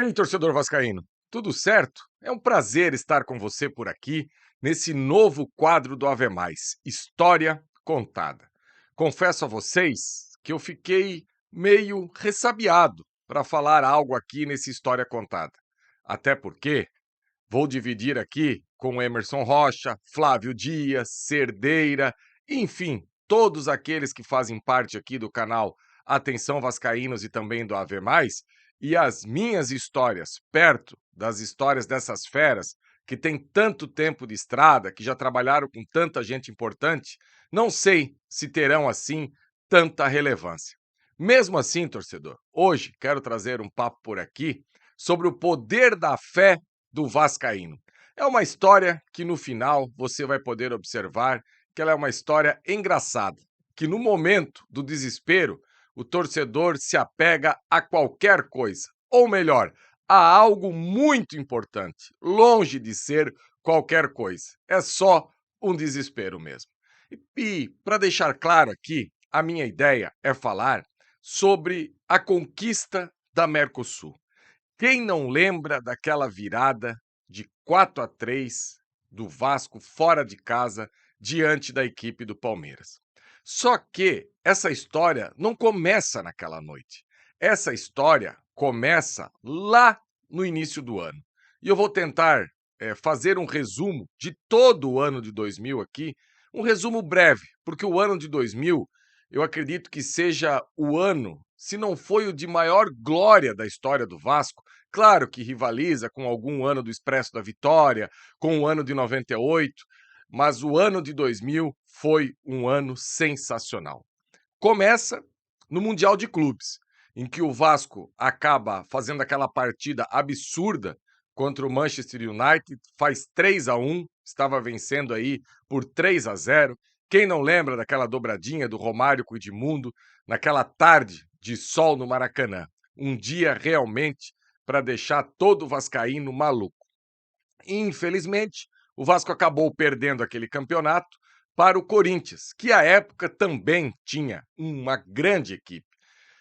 aí, torcedor vascaíno, tudo certo? É um prazer estar com você por aqui, nesse novo quadro do Ave Mais, História Contada. Confesso a vocês que eu fiquei meio ressabiado para falar algo aqui nesse História Contada. Até porque vou dividir aqui com Emerson Rocha, Flávio Dias, Cerdeira, enfim, todos aqueles que fazem parte aqui do canal Atenção Vascaínos e também do Ave Mais, e as minhas histórias, perto das histórias dessas feras que têm tanto tempo de estrada, que já trabalharam com tanta gente importante, não sei se terão assim tanta relevância. Mesmo assim, torcedor, hoje quero trazer um papo por aqui sobre o poder da fé do vascaíno. É uma história que no final você vai poder observar que ela é uma história engraçada, que no momento do desespero o torcedor se apega a qualquer coisa, ou melhor, a algo muito importante, longe de ser qualquer coisa. É só um desespero mesmo. E para deixar claro aqui, a minha ideia é falar sobre a conquista da Mercosul. Quem não lembra daquela virada de 4-3 do Vasco fora de casa diante da equipe do Palmeiras? Só que essa história não começa naquela noite. Essa história começa lá no início do ano. E eu vou tentar fazer um resumo de todo o ano de 2000 aqui, um resumo breve, porque o ano de 2000 eu acredito que seja o ano, se não foi o de maior glória da história do Vasco. Claro que rivaliza com algum ano do Expresso da Vitória, com o ano de 98, mas o ano de 2000 foi um ano sensacional. Começa no Mundial de Clubes, em que o Vasco acaba fazendo aquela partida absurda contra o Manchester United, faz 3-1, estava vencendo aí por 3-0. Quem não lembra daquela dobradinha do Romário com o Edmundo, naquela tarde de sol no Maracanã? Um dia realmente para deixar todo o vascaíno maluco. Infelizmente, o Vasco acabou perdendo aquele campeonato para o Corinthians, que à época também tinha uma grande equipe.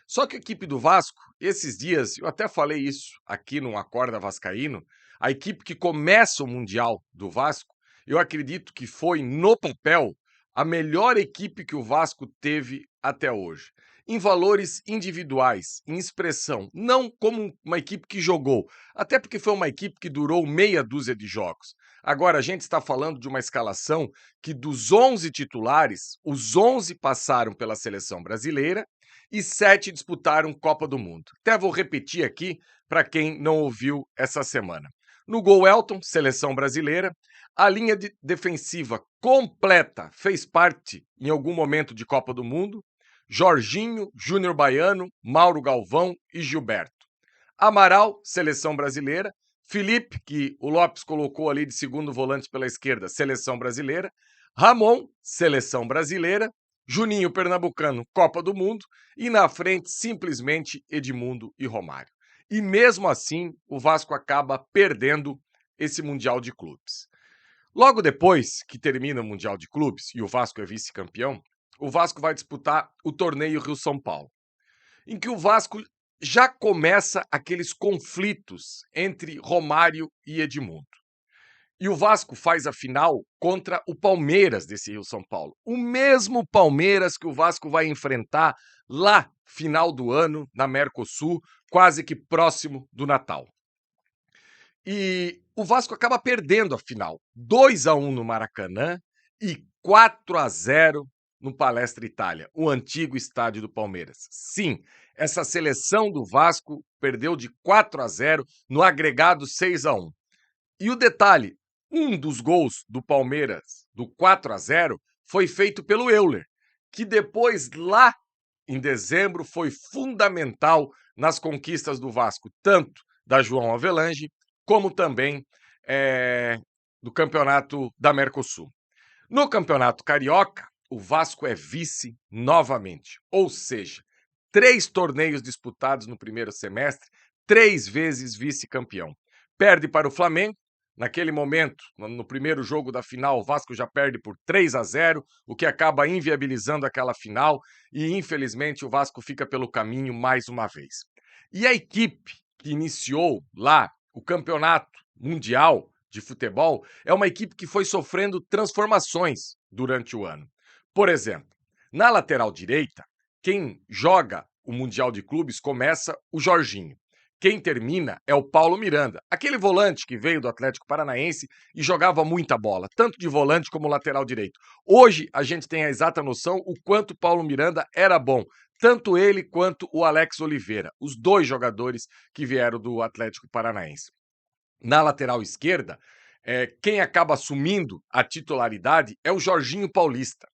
Só que a equipe do Vasco, esses dias, eu até falei isso aqui no Acorda Vascaíno, a equipe que começa o Mundial do Vasco, eu acredito que foi, no papel, a melhor equipe que o Vasco teve até hoje. Em valores individuais, em expressão, não como uma equipe que jogou, até porque foi uma equipe que durou meia dúzia de jogos. Agora, a gente está falando de uma escalação que dos 11 titulares, os 11 passaram pela seleção brasileira e 7 disputaram Copa do Mundo. Até vou repetir aqui para quem não ouviu essa semana. No gol, Elton, seleção brasileira. A linha defensiva completa fez parte em algum momento de Copa do Mundo. Jorginho, Júnior Baiano, Mauro Galvão e Gilberto. Amaral, seleção brasileira. Felipe, que o Lopes colocou ali de segundo volante pela esquerda, seleção brasileira. Ramon, seleção brasileira. Juninho Pernambucano, Copa do Mundo. E na frente, simplesmente Edmundo e Romário. E mesmo assim, o Vasco acaba perdendo esse Mundial de Clubes. Logo depois que termina o Mundial de Clubes e o Vasco é vice-campeão, o Vasco vai disputar o torneio Rio-São Paulo, em que o Vasco já começa aqueles conflitos entre Romário e Edmundo. E o Vasco faz a final contra o Palmeiras desse Rio-São Paulo. O mesmo Palmeiras que o Vasco vai enfrentar lá, final do ano, na Mercosul, quase que próximo do Natal. E o Vasco acaba perdendo a final. 2-1 no Maracanã e 4-0 no Palestra Itália, o antigo estádio do Palmeiras. Sim, essa seleção do Vasco perdeu de 4-0 no agregado 6-1. E o detalhe, um dos gols do Palmeiras, do 4-0, foi feito pelo Euler, que depois, lá em dezembro, foi fundamental nas conquistas do Vasco, tanto da João Avelange, como também do campeonato da Mercosul. No campeonato carioca, o Vasco é vice novamente, ou seja, 3 torneios disputados no primeiro semestre, 3 vezes vice-campeão. Perde para o Flamengo, naquele momento, no primeiro jogo da final, o Vasco já perde por 3-0, o que acaba inviabilizando aquela final e, infelizmente, o Vasco fica pelo caminho mais uma vez. E a equipe que iniciou lá o campeonato mundial de futebol, é uma equipe que foi sofrendo transformações durante o ano. Por exemplo, na lateral direita, quem joga o Mundial de Clubes começa o Jorginho. Quem termina é o Paulo Miranda, aquele volante que veio do Atlético Paranaense e jogava muita bola, tanto de volante como lateral direito. Hoje a gente tem a exata noção o quanto o Paulo Miranda era bom, tanto ele quanto o Alex Oliveira, os dois jogadores que vieram do Atlético Paranaense. Na lateral esquerda, quem acaba assumindo a titularidade é o Jorginho Paulista.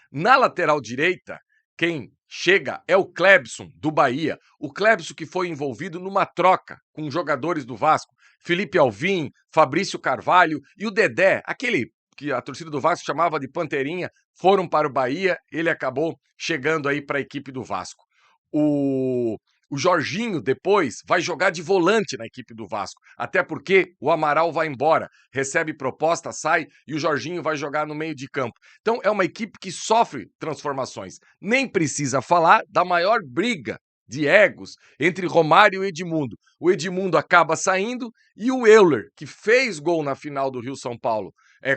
Na lateral direita, quem chega é o Clebson, do Bahia. O Clebson que foi envolvido numa troca com jogadores do Vasco. Felipe Alvim, Fabrício Carvalho e o Dedé, aquele que a torcida do Vasco chamava de Panterinha, foram para o Bahia. Ele acabou chegando aí para a equipe do Vasco. O o Jorginho depois vai jogar de volante na equipe do Vasco, até porque o Amaral vai embora, recebe proposta, sai e o Jorginho vai jogar no meio de campo. Então é uma equipe que sofre transformações. Nem precisa falar da maior briga de egos entre Romário e Edmundo. O Edmundo acaba saindo e o Euler, que fez gol na final do Rio-São Paulo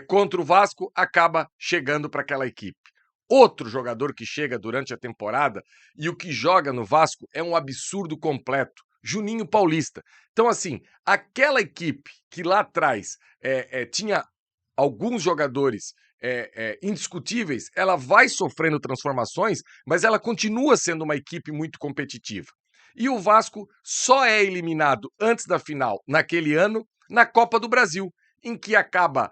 contra o Vasco, acaba chegando para aquela equipe. Outro jogador que chega durante a temporada e o que joga no Vasco é um absurdo completo. Juninho Paulista. Então, assim, aquela equipe que lá atrás tinha alguns jogadores indiscutíveis, ela vai sofrendo transformações, mas ela continua sendo uma equipe muito competitiva. E o Vasco só é eliminado antes da final, naquele ano, na Copa do Brasil, em que acaba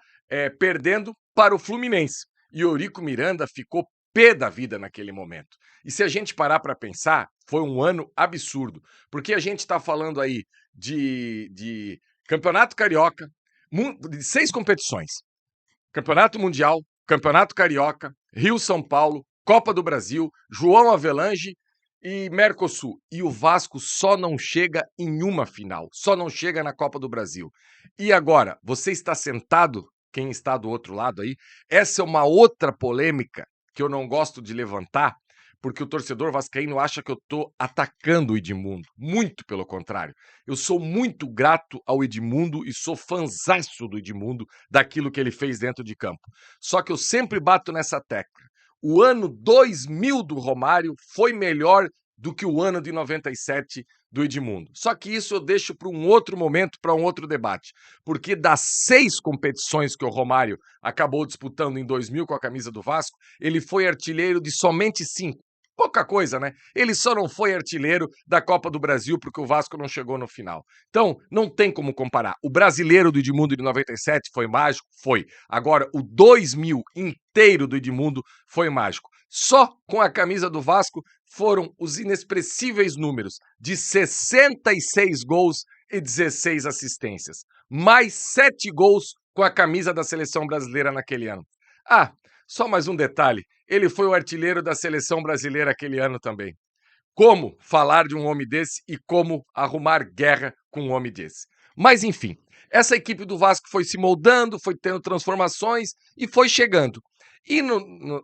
perdendo para o Fluminense. E Eurico Miranda ficou pé da vida naquele momento. E se a gente parar para pensar, foi um ano absurdo, porque a gente está falando aí de Campeonato Carioca, de 6 competições. Campeonato Mundial, Campeonato Carioca, Rio-São Paulo, Copa do Brasil, João Avelange e Mercosul. E o Vasco só não chega em uma final, só não chega na Copa do Brasil. E agora, você está sentado, quem está do outro lado aí, essa é uma outra polêmica que eu não gosto de levantar, porque o torcedor vascaíno acha que eu estou atacando o Edmundo. Muito pelo contrário. Eu sou muito grato ao Edmundo e sou fanzaço do Edmundo, daquilo que ele fez dentro de campo. Só que eu sempre bato nessa tecla. O ano 2000 do Romário foi melhor do que o ano de 97 do Edmundo. Só que isso eu deixo para um outro momento, para um outro debate. Porque das 6 competições que o Romário acabou disputando em 2000 com a camisa do Vasco, ele foi artilheiro de somente 5. Pouca coisa, né? Ele só não foi artilheiro da Copa do Brasil porque o Vasco não chegou no final. Então, não tem como comparar. O brasileiro do Edmundo de 97 foi mágico? Foi. Agora, o 2000 inteiro do Edmundo foi mágico. Só com a camisa do Vasco foram os inexpressíveis números de 66 gols e 16 assistências. Mais 7 gols com a camisa da seleção brasileira naquele ano. Ah, só mais um detalhe, ele foi o artilheiro da seleção brasileira aquele ano também. Como falar de um homem desse e como arrumar guerra com um homem desse? Mas enfim, essa equipe do Vasco foi se moldando, foi tendo transformações e foi chegando. E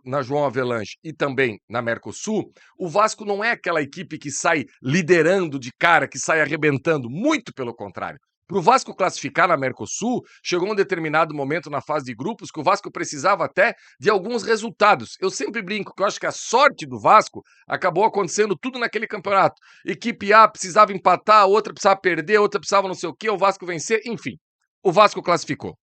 na João Avelange e também na Mercosul, o Vasco não é aquela equipe que sai liderando de cara, que sai arrebentando, muito pelo contrário. Para o Vasco classificar na Mercosul, chegou um determinado momento na fase de grupos que o Vasco precisava até de alguns resultados. Eu sempre brinco que eu acho que a sorte do Vasco acabou acontecendo tudo naquele campeonato. Equipe A precisava empatar, a outra precisava perder, a outra precisava não sei o quê, o Vasco vencer, enfim. O Vasco classificou.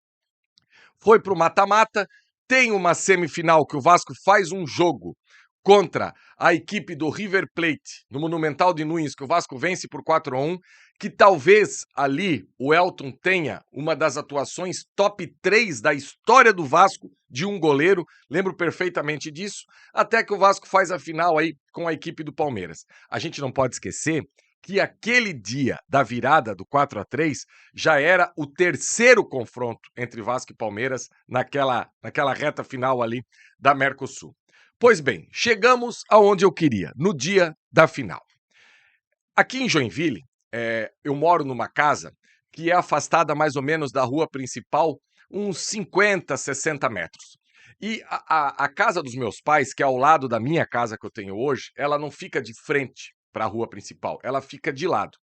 Foi para o mata-mata, tem uma semifinal que o Vasco faz um jogo contra a equipe do River Plate, no Monumental de Nunes, que o Vasco vence por 4-1, que talvez ali o Elton tenha uma das atuações top 3 da história do Vasco de um goleiro, lembro perfeitamente disso, até que o Vasco faz a final aí com a equipe do Palmeiras. A gente não pode esquecer que aquele dia da virada do 4-3 já era o terceiro confronto entre Vasco e Palmeiras naquela reta final ali da Mercosul. Pois bem, chegamos aonde eu queria, no dia da final. Aqui em Joinville, eu moro numa casa que é afastada mais ou menos da rua principal uns 50, 60 metros. E a casa dos meus pais, que é ao lado da minha casa que eu tenho hoje, ela não fica de frente para a rua principal, ela fica de lado.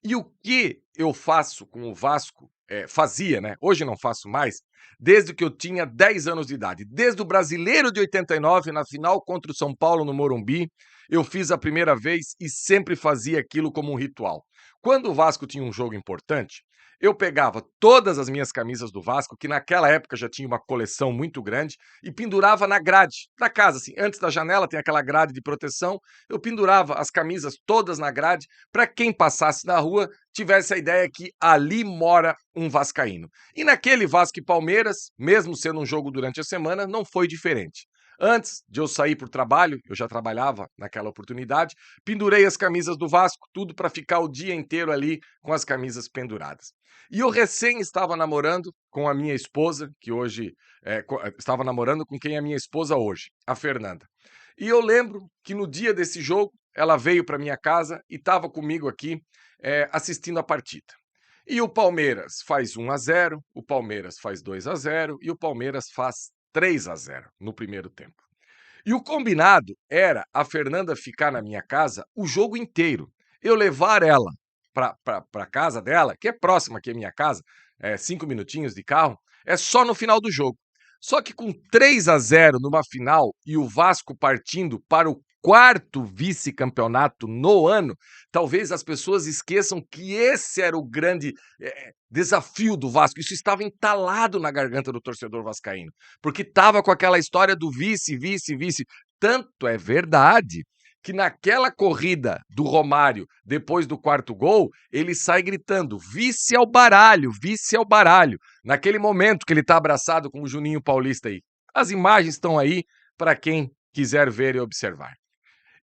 E o que eu faço com o Vasco, fazia, né, hoje não faço mais, desde que eu tinha 10 anos de idade. Desde o Brasileiro de 89, na final contra o São Paulo no Morumbi, eu fiz a primeira vez e sempre fazia aquilo como um ritual. Quando o Vasco tinha um jogo importante, eu pegava todas as minhas camisas do Vasco, que naquela época já tinha uma coleção muito grande, e pendurava na grade da casa, assim, antes da janela tem aquela grade de proteção, eu pendurava as camisas todas na grade para quem passasse na rua tivesse a ideia que ali mora um vascaíno. E naquele Vasco e Palmeiras, mesmo sendo um jogo durante a semana, não foi diferente. Antes de eu sair para o trabalho, eu já trabalhava naquela oportunidade, pendurei as camisas do Vasco, tudo para ficar o dia inteiro ali com as camisas penduradas. E eu recém estava namorando com a minha esposa, que hoje estava namorando com quem é minha esposa hoje, a Fernanda. E eu lembro que no dia desse jogo, ela veio para minha casa e estava comigo aqui assistindo a partida. E o Palmeiras faz 1-0, o Palmeiras faz 2-0 e o Palmeiras faz 3-0 no primeiro tempo. E o combinado era a Fernanda ficar na minha casa o jogo inteiro. Eu levar ela para casa dela, que é próxima aqui à minha casa, 5 minutinhos de carro, é só no final do jogo. Só que com 3-0 numa final e o Vasco partindo para o quarto vice-campeonato no ano, talvez as pessoas esqueçam que esse era o grande desafio do Vasco. Isso estava entalado na garganta do torcedor vascaíno, porque estava com aquela história do vice, vice, vice. Tanto é verdade que naquela corrida do Romário, depois do quarto gol, ele sai gritando: vice ao baralho, vice ao baralho. Naquele momento que ele está abraçado com o Juninho Paulista aí. As imagens estão aí para quem quiser ver e observar.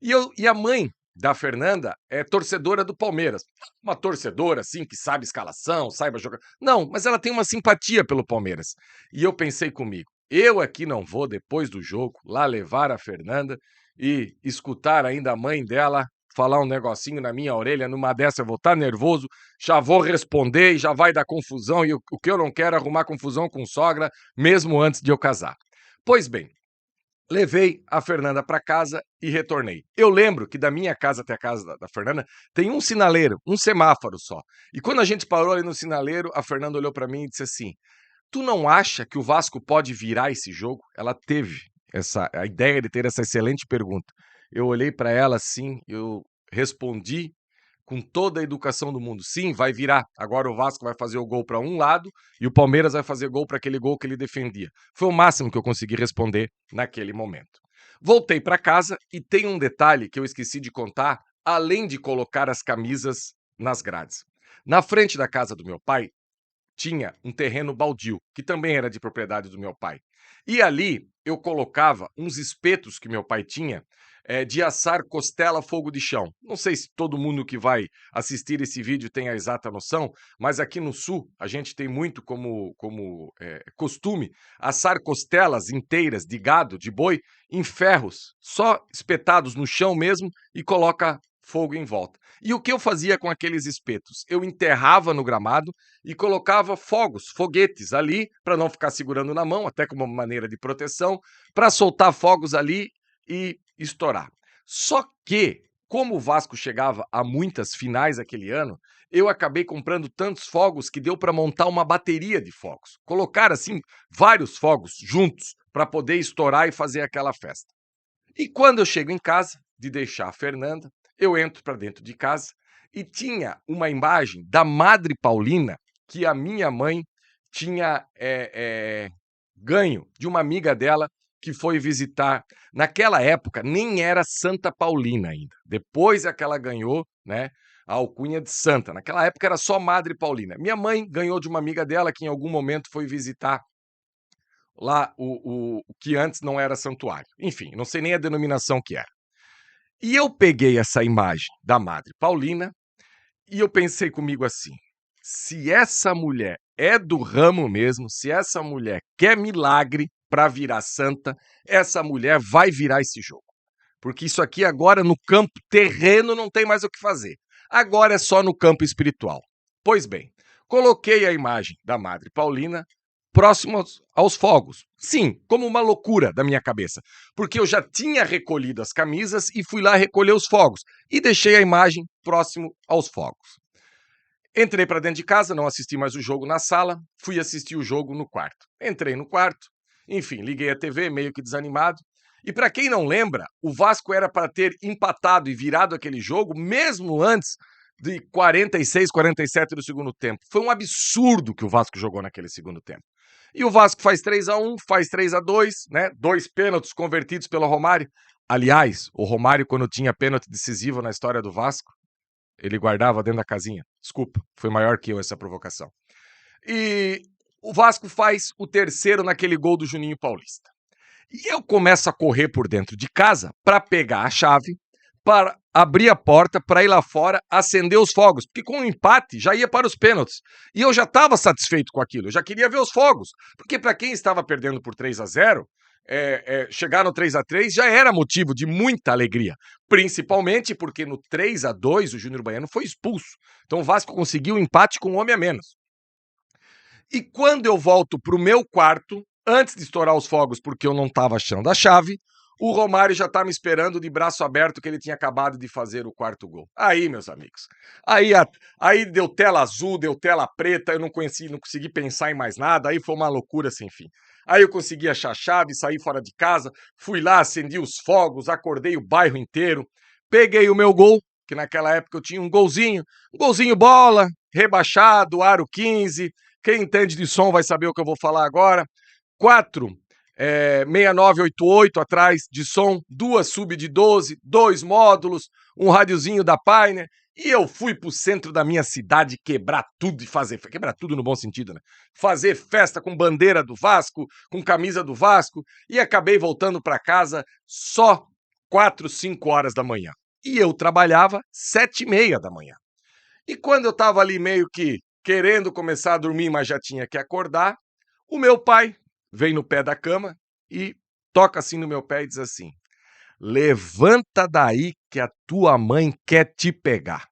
E a mãe da Fernanda é torcedora do Palmeiras. Uma torcedora, assim, que sabe escalação, saiba jogar. Não, mas ela tem uma simpatia pelo Palmeiras. E eu pensei comigo, eu aqui não vou, depois do jogo, lá levar a Fernanda e escutar ainda a mãe dela falar um negocinho na minha orelha, numa dessa eu vou estar nervoso, já vou responder e já vai dar confusão, e o que eu não quero é arrumar confusão com sogra, mesmo antes de eu casar. Pois bem, levei a Fernanda para casa e retornei. Eu lembro que da minha casa até a casa da Fernanda tem um sinaleiro, um semáforo só. E quando a gente parou ali no sinaleiro, a Fernanda olhou para mim e disse assim: "Tu não acha que o Vasco pode virar esse jogo?" Ela teve a ideia de ter essa excelente pergunta. Eu olhei para ela assim, eu respondi com toda a educação do mundo: "Sim, vai virar. Agora o Vasco vai fazer o gol para um lado e o Palmeiras vai fazer gol para aquele gol que ele defendia." Foi o máximo que eu consegui responder naquele momento. Voltei para casa e tem um detalhe que eu esqueci de contar, além de colocar as camisas nas grades. Na frente da casa do meu pai tinha um terreno baldio, que também era de propriedade do meu pai. E ali eu colocava uns espetos que meu pai tinha de assar costela fogo de chão. Não sei se todo mundo que vai assistir esse vídeo tem a exata noção, mas aqui no sul a gente tem muito como costume assar costelas inteiras de gado, de boi, em ferros, só espetados no chão mesmo e coloca fogo em volta. E o que eu fazia com aqueles espetos? Eu enterrava no gramado e colocava fogos, foguetes ali, para não ficar segurando na mão, até como uma maneira de proteção, para soltar fogos ali e estourar. Só que, como o Vasco chegava a muitas finais aquele ano, eu acabei comprando tantos fogos que deu para montar uma bateria de fogos. Colocar assim vários fogos juntos para poder estourar e fazer aquela festa. E quando eu chego em casa, de deixar a Fernanda, eu entro para dentro de casa e tinha uma imagem da Madre Paulina que a minha mãe tinha ganho de uma amiga dela que foi visitar. Naquela época nem era Santa Paulina ainda. Depois é que ela ganhou, né, a alcunha de Santa. Naquela época era só Madre Paulina. Minha mãe ganhou de uma amiga dela que em algum momento foi visitar lá o que antes não era santuário. Enfim, não sei nem a denominação que era. E eu peguei essa imagem da Madre Paulina e eu pensei comigo assim: se essa mulher é do ramo mesmo, se essa mulher quer milagre para virar santa, essa mulher vai virar esse jogo. Porque isso aqui agora no campo terreno não tem mais o que fazer. Agora é só no campo espiritual. Pois bem, coloquei a imagem da Madre Paulina próximo aos fogos. Sim, como uma loucura da minha cabeça, porque eu já tinha recolhido as camisas e fui lá recolher os fogos e deixei a imagem próximo aos fogos. Entrei para dentro de casa, não assisti mais o jogo na sala, fui assistir o jogo no quarto. Entrei no quarto, enfim, liguei a TV meio que desanimado. E para quem não lembra, o Vasco era para ter empatado e virado aquele jogo mesmo antes de 46, 47 do segundo tempo. Foi um absurdo que o Vasco jogou naquele segundo tempo. E o Vasco faz 3-1, faz 3-2, né? 2 pênaltis convertidos pelo Romário. Aliás, o Romário, quando tinha pênalti decisivo na história do Vasco, ele guardava dentro da casinha. Desculpa, foi maior que eu essa provocação. E o Vasco faz o terceiro naquele gol do Juninho Paulista. E eu começo a correr por dentro de casa para pegar a chave, para abrir a porta, para ir lá fora, acender os fogos, porque com o empate já ia para os pênaltis. E eu já estava satisfeito com aquilo, eu já queria ver os fogos, porque para quem estava perdendo por 3-0, chegar no 3-3 já era motivo de muita alegria, principalmente porque no 3-2 o Júnior Baiano foi expulso. Então o Vasco conseguiu o empate com um homem a menos. E quando eu volto para o meu quarto, antes de estourar os fogos, porque eu não estava achando a chave, o Romário já está me esperando de braço aberto, que ele tinha acabado de fazer o quarto gol. Aí, meus amigos, aí deu tela azul, deu tela preta, eu não consegui pensar em mais nada, aí foi uma loucura sem fim. Aí eu consegui achar a chave, saí fora de casa, fui lá, acendi os fogos, acordei o bairro inteiro, peguei o meu gol, que naquela época eu tinha um golzinho bola, rebaixado, aro 15, quem entende de som vai saber o que eu vou falar agora. 6988 atrás de som, 2 sub de 12, 2 módulos, um radiozinho da Pioneer, e eu fui pro centro da minha cidade quebrar tudo e quebrar tudo no bom sentido, né? Fazer festa com bandeira do Vasco, com camisa do Vasco, e acabei voltando para casa só 4, 5 horas da manhã. E eu trabalhava 7h30 da manhã. E quando eu tava ali meio que querendo começar a dormir, mas já tinha que acordar, o meu pai vem no pé da cama e toca assim no meu pé e diz assim: levanta daí que a tua mãe quer te pegar.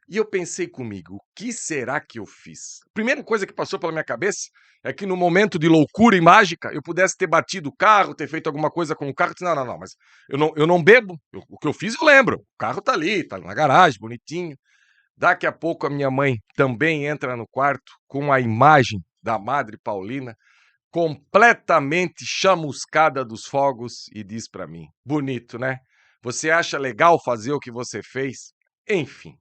E eu pensei comigo, o que será que eu fiz? A primeira coisa que passou pela minha cabeça é que no momento de loucura e mágica eu pudesse ter batido o carro, ter feito alguma coisa com o carro. Não, mas eu não bebo. O que eu fiz eu lembro. O carro tá ali, tá na garagem, bonitinho. Daqui a pouco a minha mãe também entra no quarto com a imagem da Madre Paulina, completamente chamuscada dos fogos, e diz para mim: bonito, né? Você acha legal fazer o que você fez? Enfim,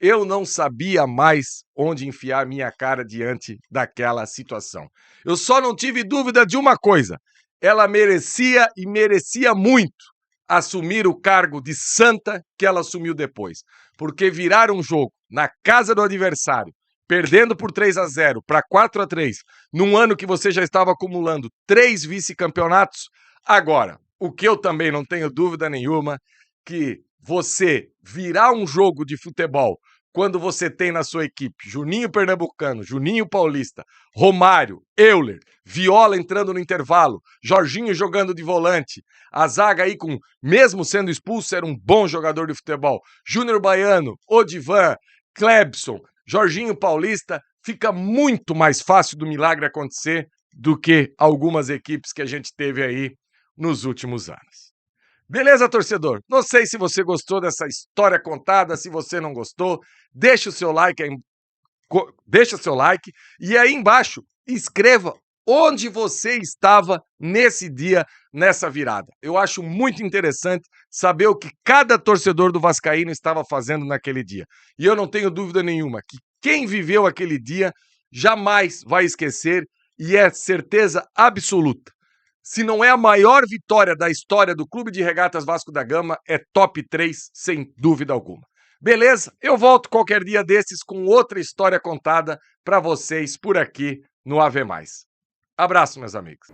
eu não sabia mais onde enfiar minha cara diante daquela situação. Eu só não tive dúvida de uma coisa: ela merecia, e merecia muito, assumir o cargo de santa que ela assumiu depois. Porque virar um jogo na casa do adversário, perdendo por 3-0 para 4-3, num ano que você já estava acumulando 3 vice-campeonatos, agora, o que eu também não tenho dúvida nenhuma, que você virar um jogo de futebol quando você tem na sua equipe Juninho Pernambucano, Juninho Paulista, Romário, Euler, Viola entrando no intervalo, Jorginho jogando de volante, a zaga aí com, mesmo sendo expulso, era um bom jogador de futebol, Júnior Baiano, Odivan, Clebson, Jorginho Paulista, fica muito mais fácil do milagre acontecer do que algumas equipes que a gente teve aí nos últimos anos. Beleza, torcedor? Não sei se você gostou dessa história contada, se você não gostou, deixa o seu like e aí embaixo escreva onde você estava nesse dia, nessa virada. Eu acho muito interessante saber o que cada torcedor do Vascaíno estava fazendo naquele dia. E eu não tenho dúvida nenhuma que quem viveu aquele dia jamais vai esquecer, e é certeza absoluta. Se não é a maior vitória da história do Clube de Regatas Vasco da Gama, é top 3, sem dúvida alguma. Beleza? Eu volto qualquer dia desses com outra história contada para vocês por aqui no Ave Mais. Abraço, meus amigos.